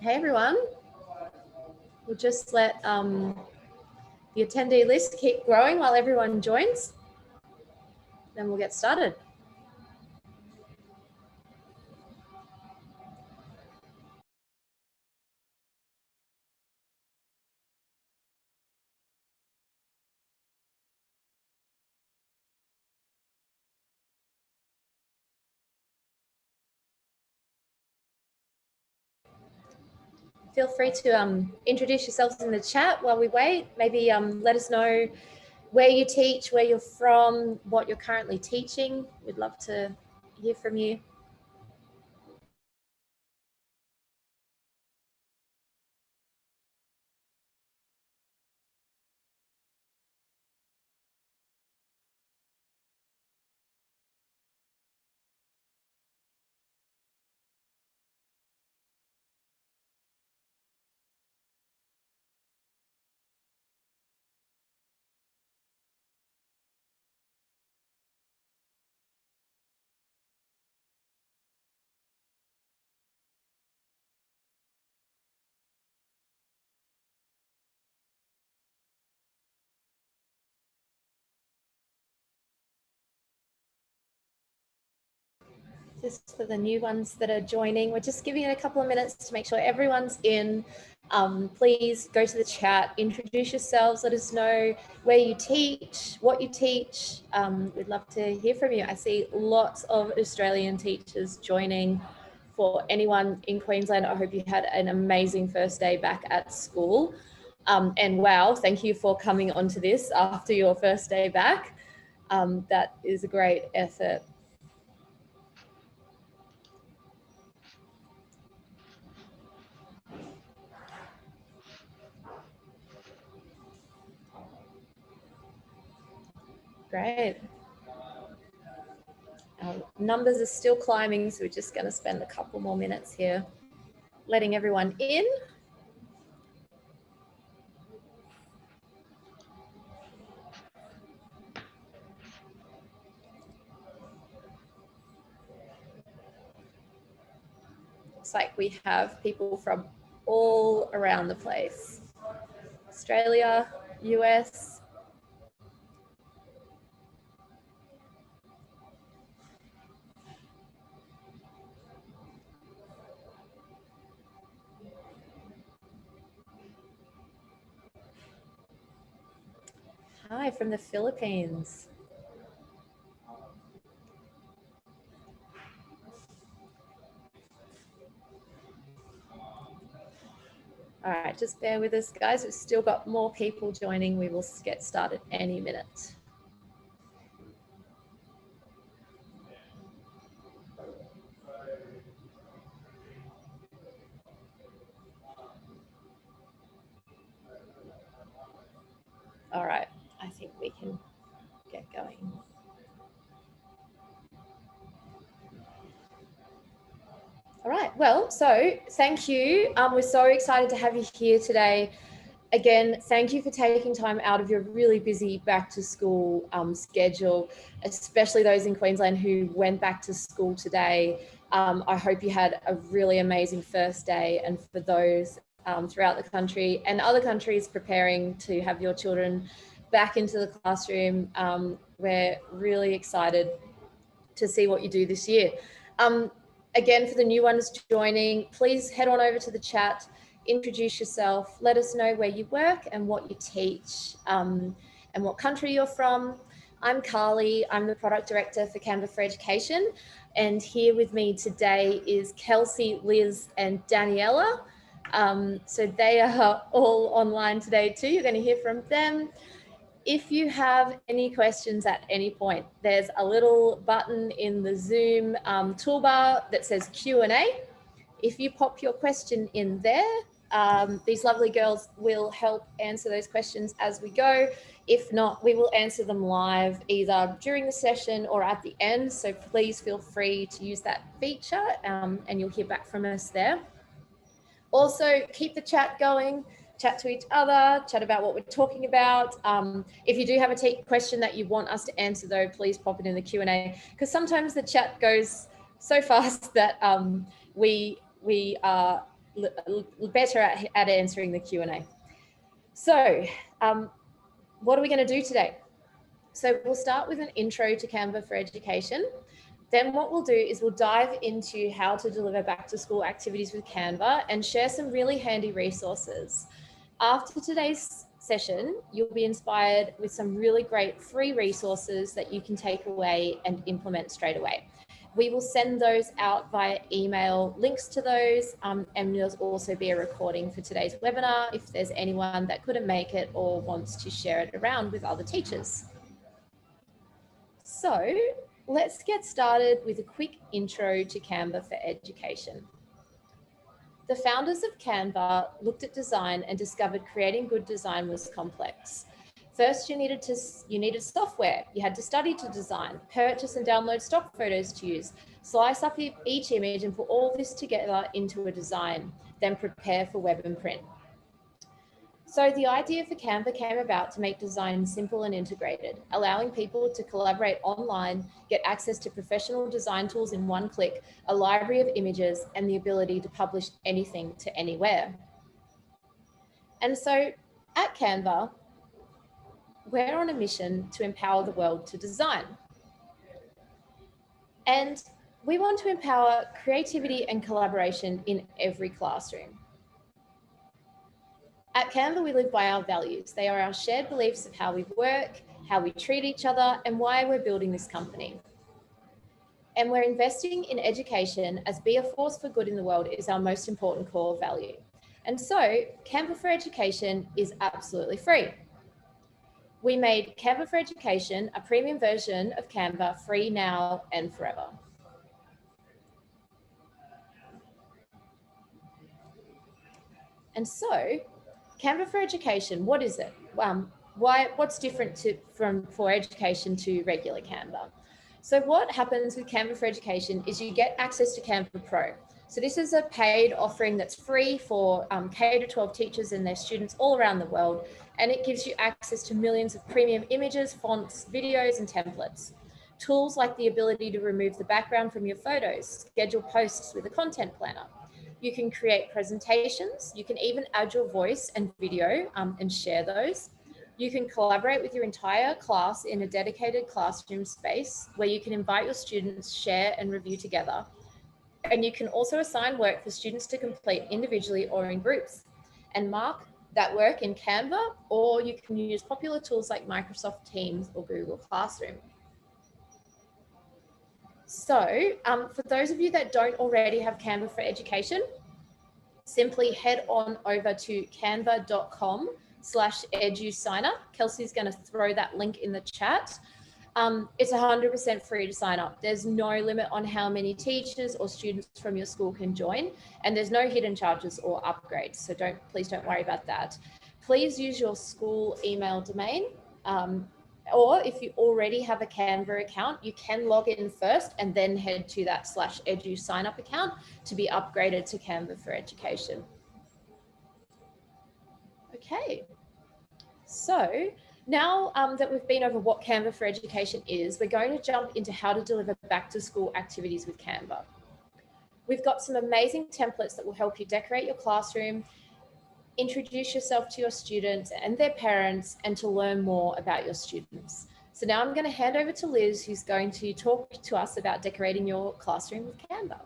Hey everyone, we'll just let the attendee list keep growing while everyone joins, then we'll get started. Feel free to introduce yourselves in the chat while we wait. Maybe let us know where you teach, where you're from, what you're currently teaching. We'd love to hear from you. Just for the new ones that are joining, we're just giving it a couple of minutes to make sure everyone's in. Please go to the chat, introduce yourselves, let us know where you teach, what you teach. We'd love to hear from you. I see lots of Australian teachers joining. For anyone in Queensland, I hope you had an amazing first day back at school. And wow, thank you for coming onto this after your first day back. That is a great effort. Great. Our numbers are still climbing, so we're just going to spend a couple more minutes here letting everyone in. Looks like we have people from all around the place. Australia, US. Hi, from the Philippines. All right, just bear with us, guys. We've still got more people joining. We will get started any minute. All right, I think we can get going. All right, well, so thank you. We're so excited to have you here today. Again, thank you for taking time out of your really busy back to school schedule, especially those in Queensland who went back to school today. I hope you had a really amazing first day, and for those throughout the country and other countries preparing to have your children back into the classroom, we're really excited to see what you do this year. Again, for the new ones joining, please head on over to the chat, introduce yourself, let us know where you work and what you teach and what country you're from. I'm Carly, I'm the product director for Canva for Education, and here with me today is Kelsey, Liz and Daniela. So they are all online today too. You're going to hear from them. If you have any questions at any point, there's a little button in the Zoom toolbar that says Q&A. If you pop your question in there, these lovely girls will help answer those questions as we go. If not, we will answer them live either during the session or at the end. So please feel free to use that feature and you'll hear back from us there. Also, keep the chat going. Chat to each other, chat about what we're talking about. If you do have a question that you want us to answer though, please pop it in the Q&A, because sometimes the chat goes so fast that we are better at answering the Q&A. So what are we going to do today? So we'll start with an intro to Canva for Education. Then what we'll do is we'll dive into how to deliver back to school activities with Canva and share some really handy resources. After today's session, you'll be inspired with some really great free resources that you can take away and implement straight away. We will send those out via email, links to those, and there'll also be a recording for today's webinar if there's anyone that couldn't make it or wants to share it around with other teachers. So let's get started with a quick intro to Canva for Education. The founders of Canva looked at design and discovered creating good design was complex. First, you needed software. You had to study to design, purchase and download stock photos to use, slice up each image and put all this together into a design, then prepare for web and print. So the idea for Canva came about to make design simple and integrated, allowing people to collaborate online, get access to professional design tools in one click, a library of images, and the ability to publish anything to anywhere. And so at Canva, we're on a mission to empower the world to design. And we want to empower creativity and collaboration in every classroom. At Canva, we live by our values. They are our shared beliefs of how we work, how we treat each other, and why we're building this company. And we're investing in education as be a force for good in the world is our most important core value. And so Canva for Education is absolutely free. We made Canva for Education, a premium version of Canva, free now and forever. And so Canva for Education, what is it? What's different for education to regular Canva? So what happens with Canva for Education is you get access to Canva Pro. So this is a paid offering that's free for K-12 teachers and their students all around the world. And it gives you access to millions of premium images, fonts, videos, and templates. Tools like the ability to remove the background from your photos, schedule posts with a content planner. You can create presentations. You can even add your voice and video and share those. You can collaborate with your entire class in a dedicated classroom space where you can invite your students, share and review together. And you can also assign work for students to complete individually or in groups and mark that work in Canva, or you can use popular tools like Microsoft Teams or Google Classroom. So for those of you that don't already have Canva for Education, simply head on over to canva.com/edusignup. Kelsey's going to throw that link in the chat. It's 100% free to sign up. There's no limit on how many teachers or students from your school can join, and there's no hidden charges or upgrades. So please don't worry about that. Please use your school email domain, or if you already have a Canva account, you can log in first and then head to that /edusignup account to be upgraded to Canva for Education. Okay, so now that we've been over what Canva for Education is, we're going to jump into how to deliver back to school activities with Canva. We've got some amazing templates that will help you decorate your classroom, introduce yourself to your students and their parents, and to learn more about your students. So now I'm going to hand over to Liz, who's going to talk to us about decorating your classroom with Canva.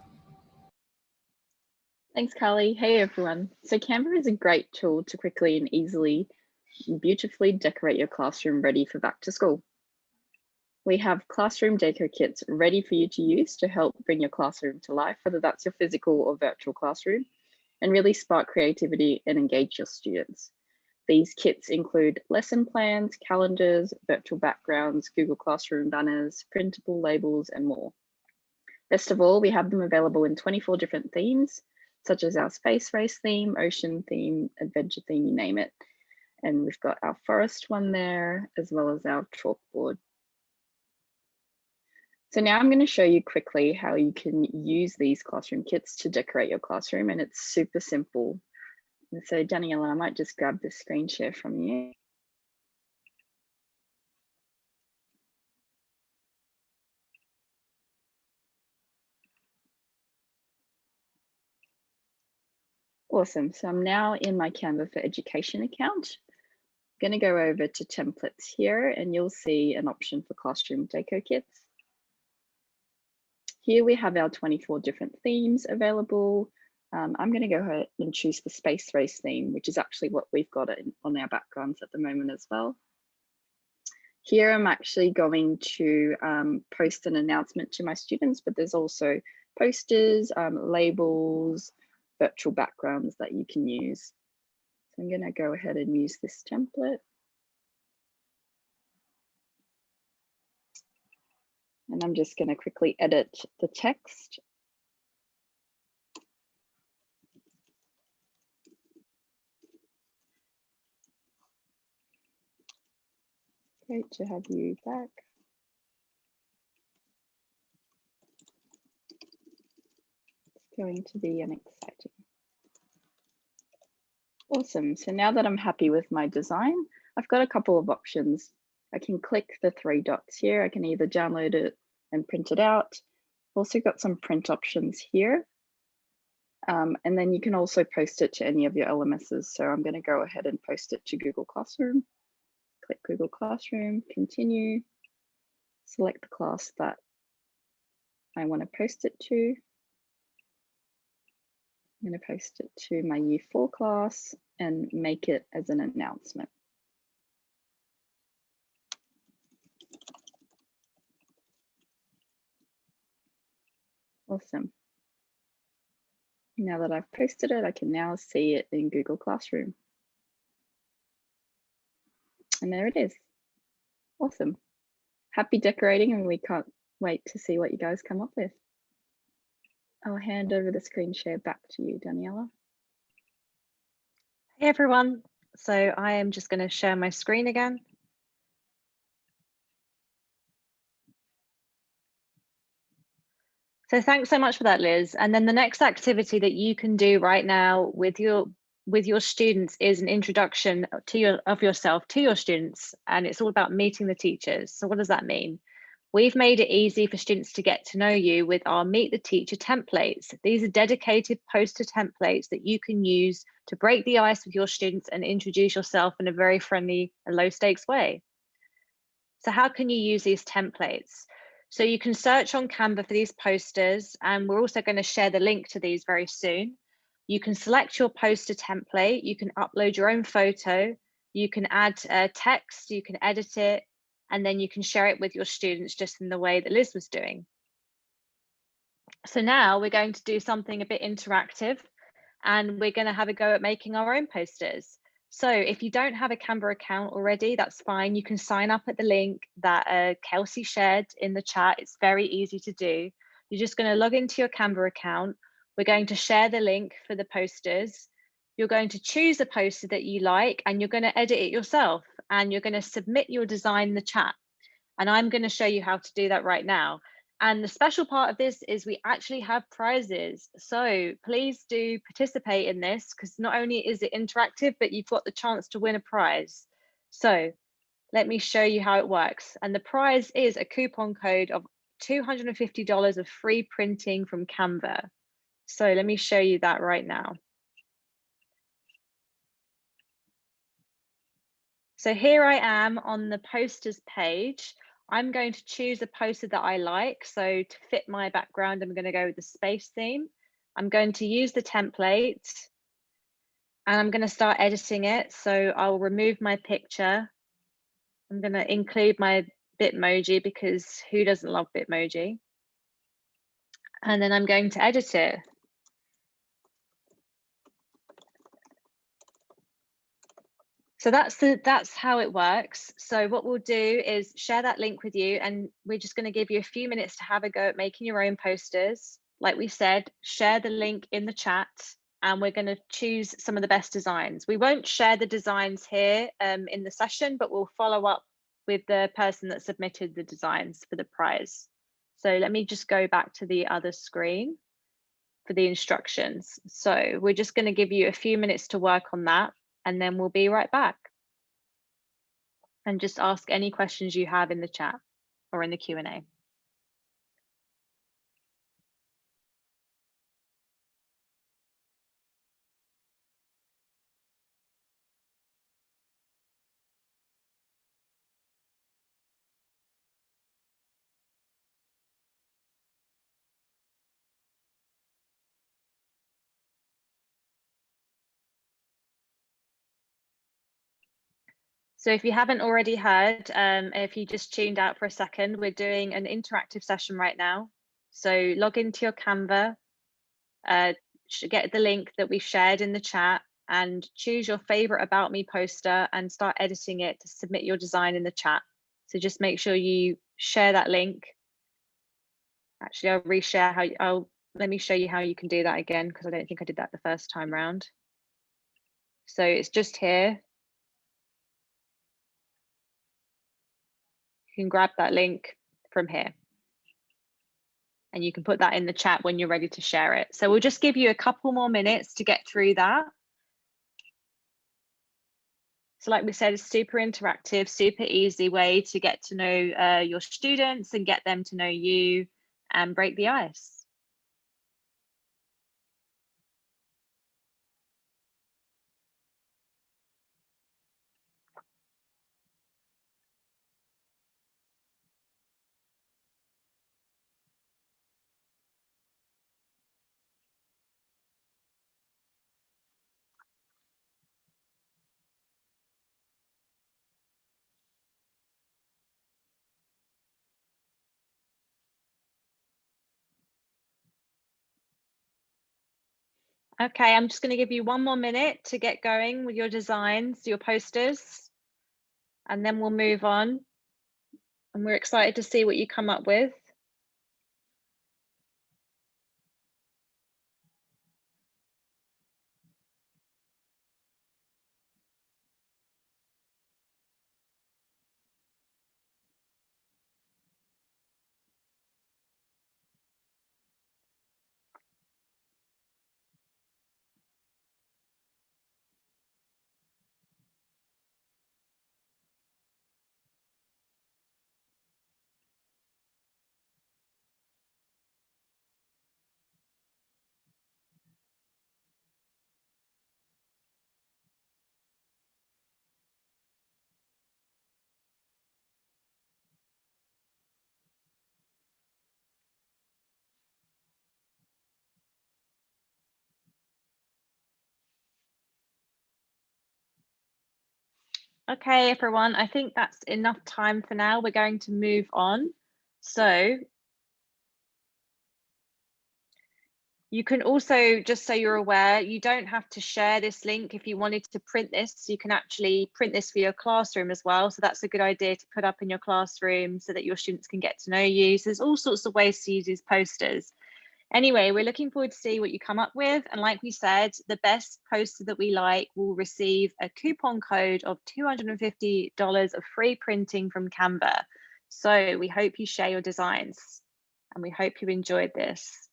Thanks, Carly. Hey, everyone. So Canva is a great tool to quickly and easily and beautifully decorate your classroom ready for back to school. We have classroom deco kits ready for you to use to help bring your classroom to life, whether that's your physical or virtual classroom, and really spark creativity and engage your students. These kits include lesson plans, calendars, virtual backgrounds, Google Classroom banners, printable labels, and more. Best of all, we have them available in 24 different themes, such as our space race theme, ocean theme, adventure theme, you name it. And we've got our forest one there, as well as our chalkboard. So now I'm going to show you quickly how you can use these classroom kits to decorate your classroom, and it's super simple. And so Daniela, I might just grab this screen share from you. Awesome. So I'm now in my Canva for Education account. I'm going to go over to templates here and you'll see an option for classroom deco kits. Here we have our 24 different themes available. I'm going to go ahead and choose the Space Race theme, which is actually what we've got on our backgrounds at the moment as well. Here I'm actually going to post an announcement to my students, but there's also posters, labels, virtual backgrounds that you can use. So I'm going to go ahead and use this template. And I'm just going to quickly edit the text. Great to have you back. It's going to be an exciting. Awesome. So now that I'm happy with my design, I've got a couple of options. I can click the 3 dots here. I can either download it and print it out. I've also got some print options here. And then you can also post it to any of your LMSs. So I'm going to go ahead and post it to Google Classroom. Click Google Classroom, continue, select the class that I want to post it to. I'm going to post it to my Year 4 class and make it as an announcement. Awesome. Now that I've posted it, I can now see it in Google Classroom. And there it is. Awesome. Happy decorating, and we can't wait to see what you guys come up with. I'll hand over the screen share back to you, Daniela. Hey everyone. So I am just going to share my screen again. So thanks so much for that, Liz. And then the next activity that you can do right now with your students is an introduction of yourself to your students, and it's all about meeting the teachers. So what does that mean? We've made it easy for students to get to know you with our Meet the Teacher templates. These are dedicated poster templates that you can use to break the ice with your students and introduce yourself in a very friendly and low stakes way. So how can you use these templates? So you can search on Canva for these posters, and we're also going to share the link to these very soon. You can select your poster template, you can upload your own photo, you can add text, you can edit it, and then you can share it with your students just in the way that Liz was doing. So now we're going to do something a bit interactive, and we're going to have a go at making our own posters. So if you don't have a Canva account already, that's fine. You can sign up at the link that Kelsey shared in the chat. It's very easy to do. You're just going to log into your Canva account. We're going to share the link for the posters. You're going to choose a poster that you like, and you're going to edit it yourself, and you're going to submit your design in the chat. And I'm going to show you how to do that right now. And the special part of this is we actually have prizes. So please do participate in this, because not only is it interactive, but you've got the chance to win a prize. So let me show you how it works. And the prize is a coupon code of $250 of free printing from Canva. So let me show you that right now. So here I am on the posters page. I'm going to choose a poster that I like. So to fit my background, I'm going to go with the space theme. I'm going to use the template and I'm going to start editing it. So I'll remove my picture. I'm going to include my Bitmoji, because who doesn't love Bitmoji? And then I'm going to edit it. So that's how it works. So what we'll do is share that link with you, and we're just going to give you a few minutes to have a go at making your own posters. Like we said, share the link in the chat, and we're going to choose some of the best designs. We won't share the designs here in the session, but we'll follow up with the person that submitted the designs for the prize. So let me just go back to the other screen for the instructions. So we're just going to give you a few minutes to work on that, and then we'll be right back. And just ask any questions you have in the chat or in the Q&A. So if you haven't already heard, if you just tuned out for a second, we're doing an interactive session right now. So log into your Canva, get the link that we shared in the chat, and choose your favorite About Me poster and start editing it to submit your design in the chat. So just make sure you share that link. Actually, I'll reshare let me show you how you can do that again, because I don't think I did that the first time round. So it's just here. You can grab that link from here. And you can put that in the chat when you're ready to share it. So we'll just give you a couple more minutes to get through that. So like we said, it's super interactive, super easy way to get to know your students and get them to know you and break the ice. Okay, I'm just going to give you one more minute to get going with your designs, your posters, and then we'll move on. And we're excited to see what you come up with. Okay, everyone, I think that's enough time for now. We're going to move on. So you can also, just so you're aware, you don't have to share this link. If you wanted to print this, you can actually print this for your classroom as well. So that's a good idea to put up in your classroom so that your students can get to know you. So there's all sorts of ways to use these posters. Anyway, we're looking forward to see what you come up with. And like we said, the best poster that we like will receive a coupon code of $250 of free printing from Canva. So we hope you share your designs and we hope you enjoyed this.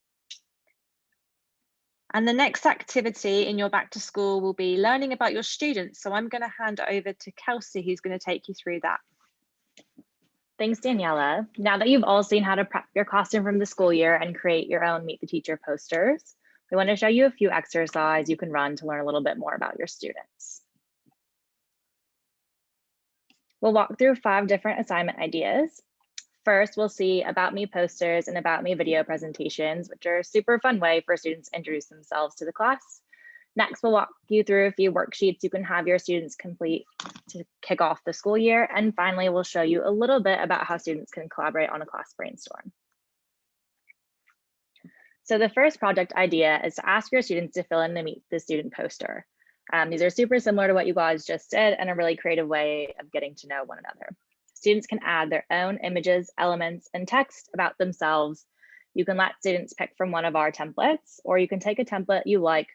And the next activity in your back to school will be learning about your students. So I'm going to hand over to Kelsey, who's going to take you through that. Thanks, Daniela. Now that you've all seen how to prep your classroom from the school year and create your own Meet the Teacher posters, we want to show you a few exercises you can run to learn a little bit more about your students. We'll walk through 5 different assignment ideas. First, we'll see About Me posters and About Me video presentations, which are a super fun way for students to introduce themselves to the class. Next, we'll walk you through a few worksheets you can have your students complete to kick off the school year. And finally, we'll show you a little bit about how students can collaborate on a class brainstorm. So the first project idea is to ask your students to fill in the Meet the Student poster. These are super similar to what you guys just did and a really creative way of getting to know one another. Students can add their own images, elements, and text about themselves. You can let students pick from one of our templates, or you can take a template you like,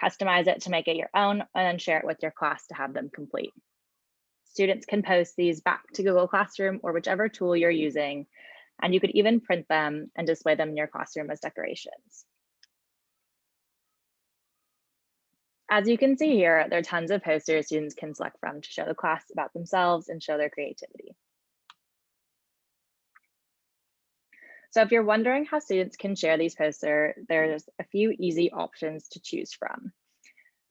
customize it to make it your own, and then share it with your class to have them complete. Students can post these back to Google Classroom or whichever tool you're using, and you could even print them and display them in your classroom as decorations. As you can see here, there are tons of posters students can select from to show the class about themselves and show their creativity. So if you're wondering how students can share these posters, there's a few easy options to choose from.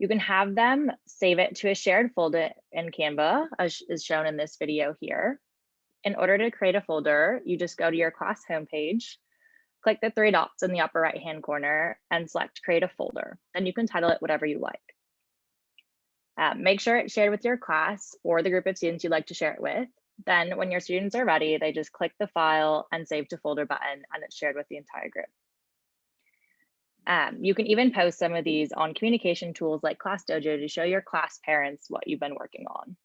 You can have them save it to a shared folder in Canva, as is shown in this video here. In order to create a folder, you just go to your class homepage, click the 3 dots in the upper right-hand corner and select Create a Folder. And you can title it whatever you like. Make sure it's shared with your class or the group of students you'd like to share it with. Then when your students are ready, they just click the file and save to folder button, and it's shared with the entire group. You can even post some of these on communication tools like Class Dojo to show your class parents what you've been working on.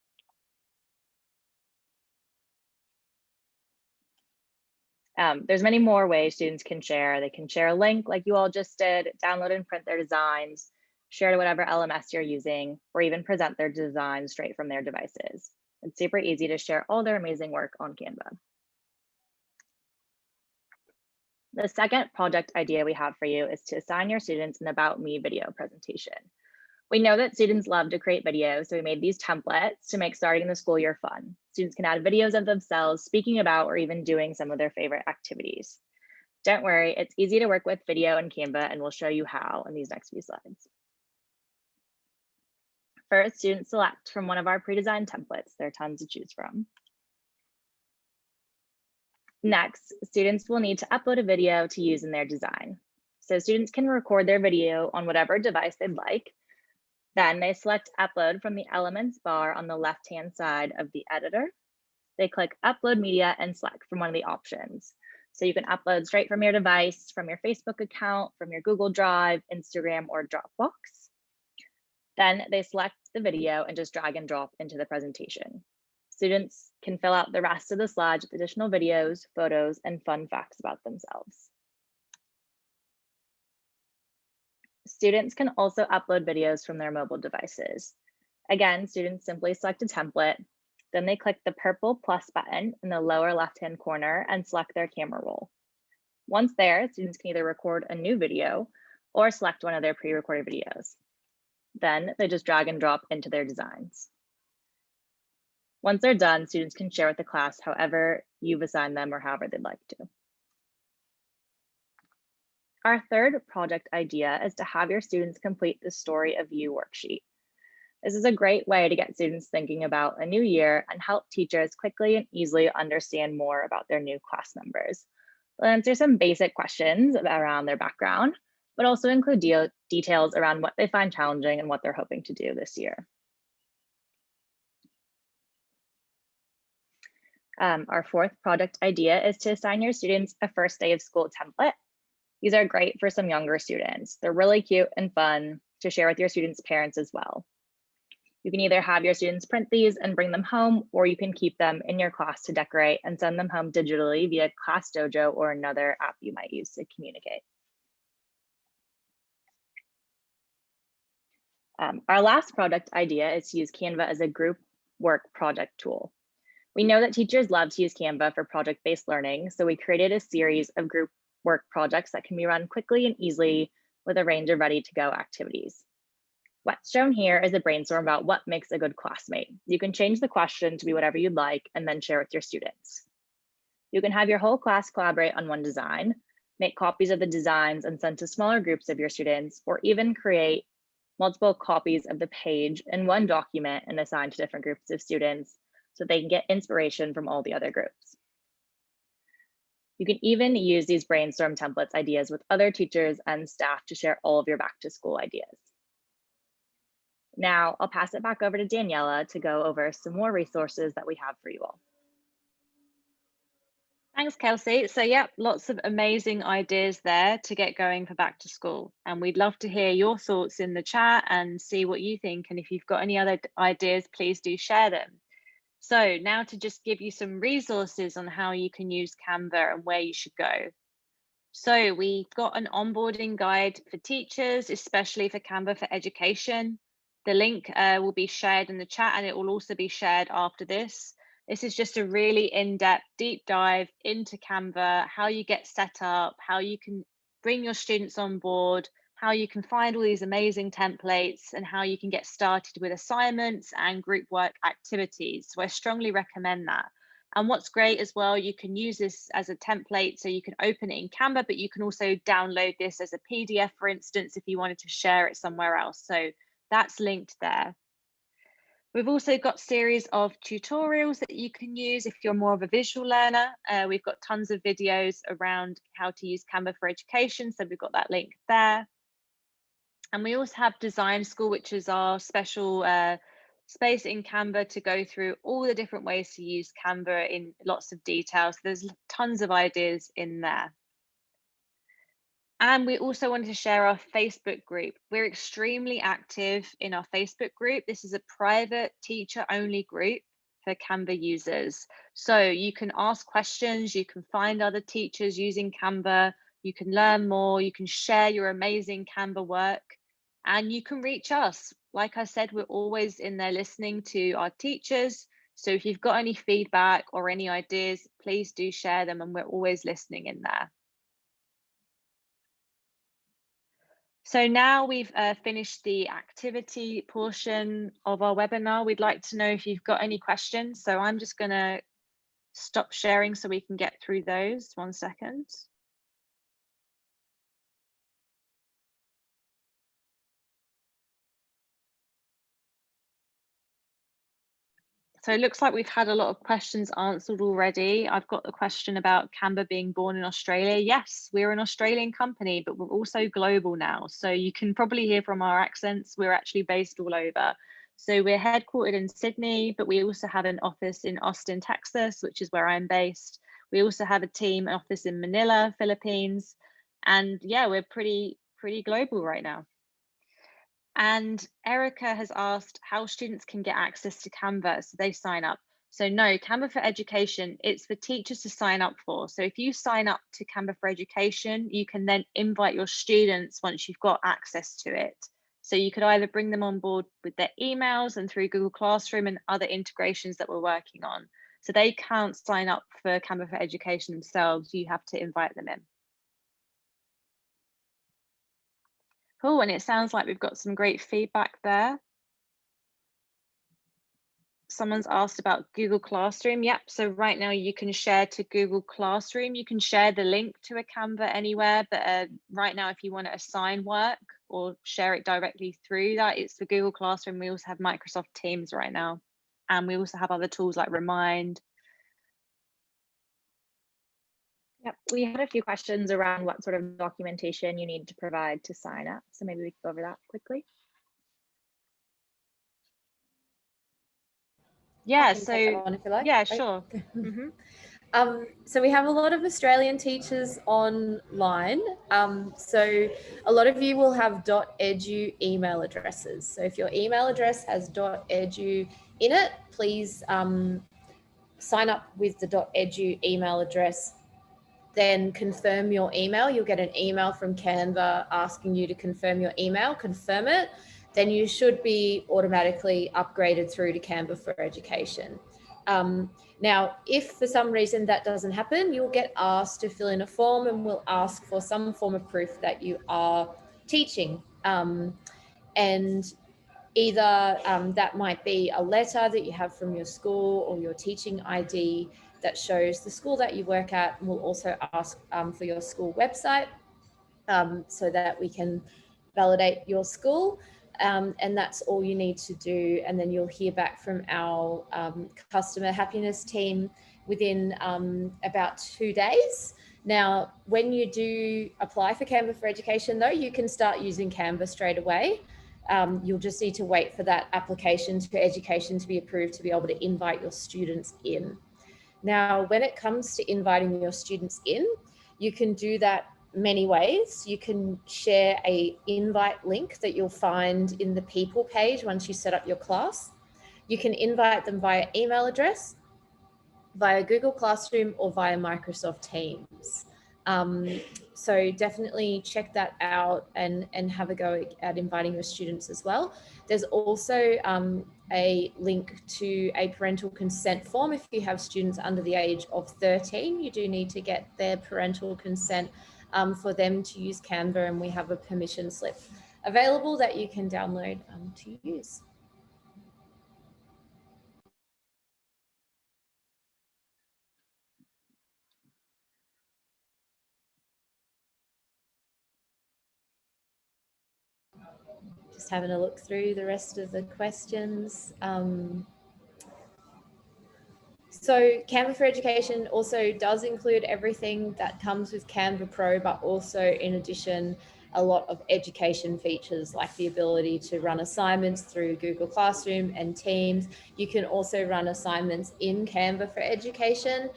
There's many more ways students can share. They can share a link like you all just did, download and print their designs, share to whatever LMS you're using, or even present their designs straight from their devices. It's super easy to share all their amazing work on Canva. The second project idea we have for you is to assign your students an About Me video presentation. We know that students love to create videos, so we made these templates to make starting the school year fun. Students can add videos of themselves speaking about or even doing some of their favorite activities. Don't worry, it's easy to work with video in Canva, and we'll show you how in these next few slides. First, students select from one of our pre-designed templates. There are tons to choose from. Next, students will need to upload a video to use in their design. So students can record their video on whatever device they'd like. Then they select upload from the elements bar on the left-hand side of the editor. They click upload media and select from one of the options. So you can upload straight from your device, from your Facebook account, from your Google Drive, Instagram, or Dropbox. Then they select the video and just drag and drop into the presentation. Students can fill out the rest of the slides with additional videos, photos, and fun facts about themselves. Students can also upload videos from their mobile devices. Again, students simply select a template, then they click the purple plus button in the lower left-hand corner and select their camera roll. Once there, students can either record a new video or select one of their pre-recorded videos. Then they just drag and drop into their designs. Once they're done, students can share with the class however you've assigned them or however they'd like to. Our third project idea is to have your students complete the story of You Worksheet. This is a great way to get students thinking about a new year and help teachers quickly and easily understand more about their new class members. We'll answer some basic questions around their background, but also include details around what they find challenging and what they're hoping to do this year. Our fourth project idea is to assign your students a first day of school template. These are great for some younger students. They're really cute and fun to share with your students' parents as well. You can either have your students print these and bring them home, or you can keep them in your class to decorate and send them home digitally via Class Dojo or another app you might use to communicate. Our last project idea is to use Canva as a group work project tool. We know that teachers love to use Canva for project-based learning, so we created a series of group work projects that can be run quickly and easily with a range of ready-to-go activities. What's shown here is a brainstorm about what makes a good classmate. You can change the question to be whatever you'd like and then share with your students. You can have your whole class collaborate on one design, make copies of the designs and send to smaller groups of your students, or even create multiple copies of the page in one document and assign to different groups of students so they can get inspiration from all the other groups. You can even use these brainstorm templates ideas with other teachers and staff to share all of your back to school ideas. Now I'll pass it back over to Daniela to go over some more resources that we have for you all. Thanks, Kelsey. So yeah, lots of amazing ideas there to get going for back to school. And we'd love to hear your thoughts in the chat and see what you think. And if you've got any other ideas, please do share them. So now to just give you some resources on how you can use Canva and where you should go. So we've got an onboarding guide for teachers, especially for Canva for Education. The link will be shared in the chat, and it will also be shared after this. This is just a really in-depth deep dive into Canva, how you get set up, how you can bring your students on board, how you can find all these amazing templates, and how you can get started with assignments and group work activities. So I strongly recommend that. And what's great as well, you can use this as a template, so you can open it in Canva, but you can also download this as a PDF, for instance, if you wanted to share it somewhere else. So that's linked there. We've also got series of tutorials that you can use if you're more of a visual learner. We've got tons of videos around how to use Canva for Education, so we've got that link there. And we also have Design School, which is our special space in Canva to go through all the different ways to use Canva in lots of detail. So there's tons of ideas in there. And we also wanted to share our Facebook group. We're extremely active in our Facebook group. This is a private teacher-only group for Canva users. So you can ask questions, you can find other teachers using Canva, you can learn more, you can share your amazing Canva work, and you can reach us. Like I said, we're always in there listening to our teachers. So if you've got any feedback or any ideas, please do share them, and we're always listening in there. So now we've finished the activity portion of our webinar. We'd like to know if you've got any questions. So I'm just going to stop sharing so we can get through those. 1 second. So it looks like we've had a lot of questions answered already. I've got the question about Canva being born in Australia. Yes, we're an Australian company, but we're also global now. So you can probably hear from our accents, we're actually based all over. So we're headquartered in Sydney, but we also have an office in Austin, Texas, which is where I'm based. We also have a team office in Manila, Philippines. And yeah, we're pretty global right now. And Erica has asked how students can get access to Canva so they sign up. So no, Canva for Education, it's for teachers to sign up for. So if you sign up to Canva for Education, you can then invite your students once you've got access to it. So you could either bring them on board with their emails and through Google Classroom and other integrations that we're working on. So they can't sign up for Canva for Education themselves, you have to invite them in. Cool, and it sounds like we've got some great feedback there. Someone's asked about Google Classroom. Yep, so right now you can share to Google Classroom. You can share the link to a Canva anywhere, but right now if you want to assign work or share it directly through that, it's for Google Classroom. We also have Microsoft Teams right now. And we also have other tools like Remind. Yep, we had a few questions around what sort of documentation you need to provide to sign up. So maybe we could go over that quickly. Yeah, so if you like. Yeah, sure. So we have a lot of Australian teachers online. So a lot of you will have .edu email addresses. So if your email address has .edu in it, please sign up with the .edu email address. Then confirm your email. You'll get an email from Canva asking you to confirm your email, confirm it. Then you should be automatically upgraded through to Canva for Education. Now, if for some reason that doesn't happen, you'll get asked to fill in a form and we'll ask for some form of proof that you are teaching. And either that might be a letter that you have from your school or your teaching ID that shows the school that you work at. We'll also ask for your school website so that we can validate your school. And that's all you need to do. And then you'll hear back from our customer happiness team within about 2 days. Now, when you do apply for Canva for Education, though, you can start using Canva straight away. You'll just need to wait for that application for education to be approved to be able to invite your students in. Now, when it comes to inviting your students in, you can do that many ways. You can share an invite link that you'll find in the people page once you set up your class. You can invite them via email address, via Google Classroom, or via Microsoft Teams. So definitely check that out and have a go at inviting your students as well. There's also a link to a parental consent form. If you have students under the age of 13, you do need to get their parental consent for them to use Canva, and we have a permission slip available that you can download to use. Just having a look through the rest of the questions. So Canva for Education also does include everything that comes with Canva Pro, but also in addition, a lot of education features like the ability to run assignments through Google Classroom and Teams. You can also run assignments in Canva for education.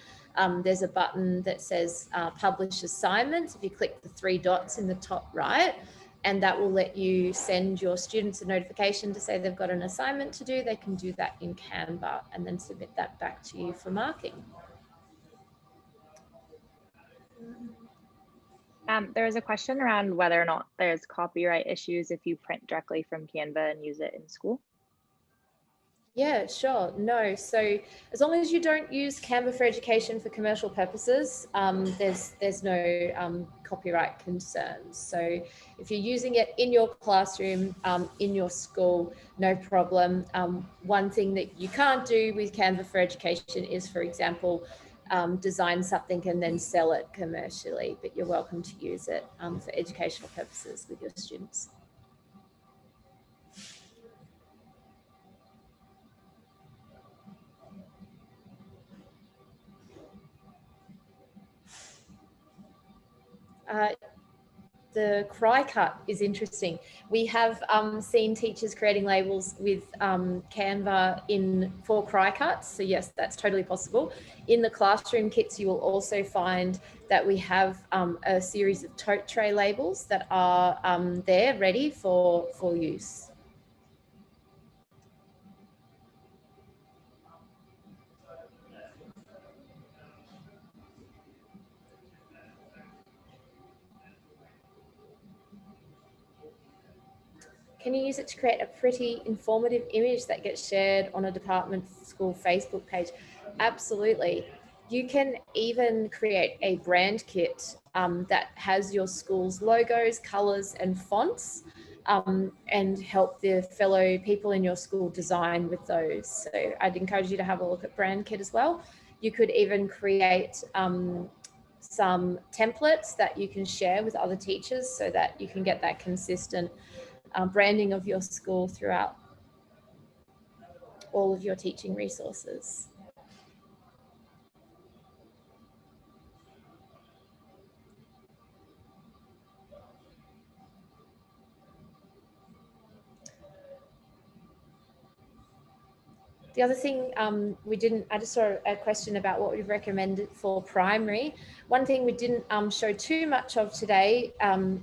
There's a button that says publish assignments. If you click the 3 dots in the top right, and that will let you send your students a notification to say they've got an assignment to do. They can do that in Canva and then submit that back to you for marking. There was a question around whether or not there's copyright issues if you print directly from Canva and use it in school. Yeah, sure. No. So as long as you don't use Canva for education for commercial purposes, there's no copyright concerns. So if you're using it in your classroom, in your school, no problem. One thing that you can't do with Canva for education is, for example, design something and then sell it commercially, but you're welcome to use it for educational purposes with your students. The cry cut is interesting. We have seen teachers creating labels with Canva for cry cuts. So yes, that's totally possible. In the classroom kits, you will also find that we have a series of tote tray labels that are there ready for use. Can you use it to create a pretty informative image that gets shared on a department school Facebook page? Absolutely. You can even create a brand kit that has your school's logos, colors, and fonts, and help the fellow people in your school design with those. So I'd encourage you to have a look at brand kit as well. You could even create some templates that you can share with other teachers so that you can get that consistent branding of your school throughout all of your teaching resources. The other thing I just saw a question about what we've recommended for primary. One thing we didn't show too much of today,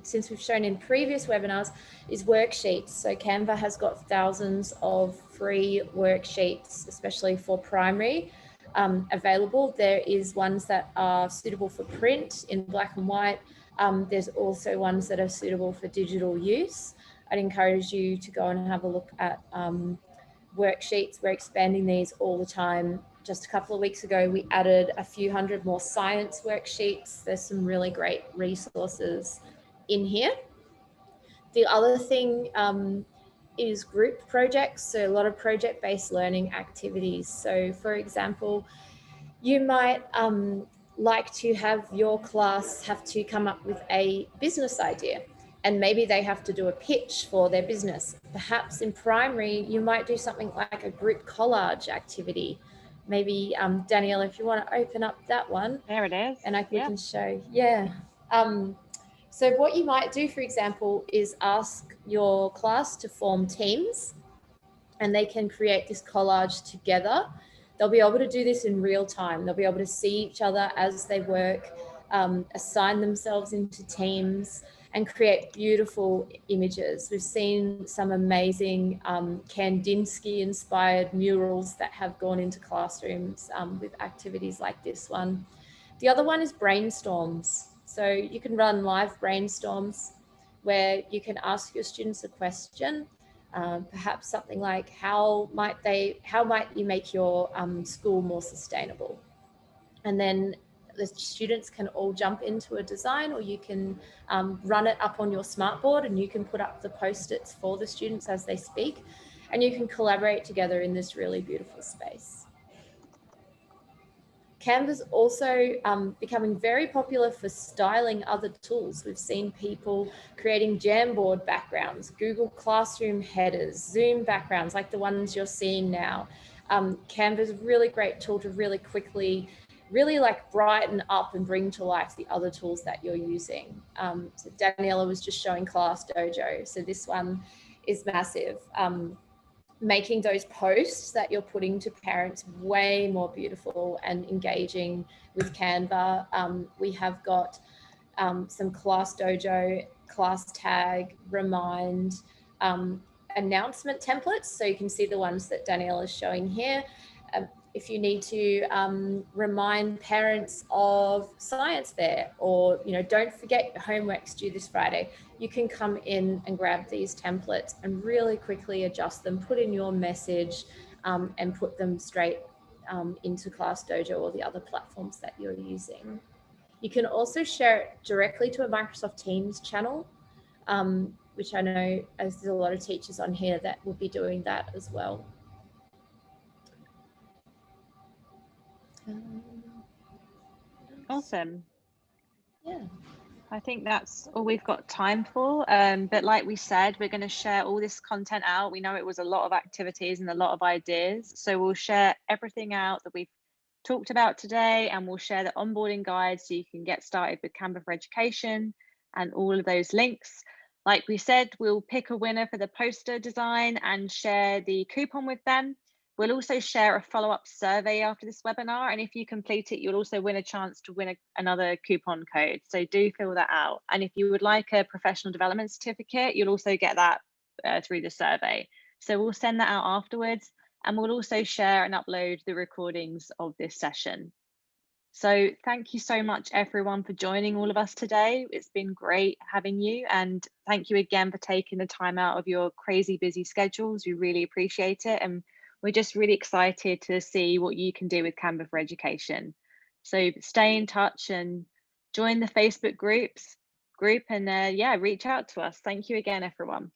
since we've shown in previous webinars, is worksheets. So Canva has got thousands of free worksheets, especially for primary, available. There is ones that are suitable for print in black and white. There's also ones that are suitable for digital use. I'd encourage you to go and have a look at worksheets. We're expanding these all the time. Just a couple of weeks ago, we added a few hundred more science worksheets. There's some really great resources in here. The other thing is group projects. So a lot of project-based learning activities. So for example, you might like to have your class have to come up with a business idea, and maybe they have to do a pitch for their business. Perhaps in primary, you might do something like a group collage activity. Maybe Danielle, if you want to open up that one. There it is. And we can show, yeah. So what you might do, for example, is ask your class to form teams, and they can create this collage together. They'll be able to do this in real time. They'll be able to see each other as they work, assign themselves into teams, and create beautiful images. We've seen some amazing Kandinsky-inspired murals that have gone into classrooms with activities like this one. The other one is brainstorms. So you can run live brainstorms where you can ask your students a question, perhaps something like, how might you make your school more sustainable? And then the students can all jump into a design, or you can run it up on your smartboard and you can put up the post-its for the students as they speak, and you can collaborate together in this really beautiful space. Canva's also becoming very popular for styling other tools. We've seen people creating Jamboard backgrounds, Google Classroom headers, Zoom backgrounds like the ones you're seeing now. Canva's a really great tool to really quickly really like brighten up and bring to life the other tools that you're using. So Daniela was just showing Class Dojo. So this one is massive. Making those posts that you're putting to parents way more beautiful and engaging with Canva. We have got some Class Dojo, Class Tag, Remind, announcement templates. So you can see the ones that Danielle is showing here. If you need to remind parents of science fair, or don't forget your homework's due this Friday, you can come in and grab these templates and really quickly adjust them, put in your message, and put them straight into Class Dojo or the other platforms that you're using. You can also share it directly to a Microsoft Teams channel, which I know there's a lot of teachers on here that will be doing that as well. Awesome. Yeah. I think that's all we've got time for. But like we said, we're going to share all this content out. We know it was a lot of activities and a lot of ideas. So we'll share everything out that we've talked about today, and we'll share the onboarding guide so you can get started with Canva for Education and all of those links. Like we said, we'll pick a winner for the poster design and share the coupon with them. We'll also share a follow-up survey after this webinar, and if you complete it, you'll also win a chance to win another coupon code. So do fill that out. And if you would like a professional development certificate, you'll also get that through the survey. So we'll send that out afterwards, and we'll also share and upload the recordings of this session. So thank you so much, everyone, for joining all of us today. It's been great having you, and thank you again for taking the time out of your crazy busy schedules. We really appreciate it, and we're just really excited to see what you can do with Canva for Education. So stay in touch and join the Facebook group, and yeah, reach out to us. Thank you again, everyone.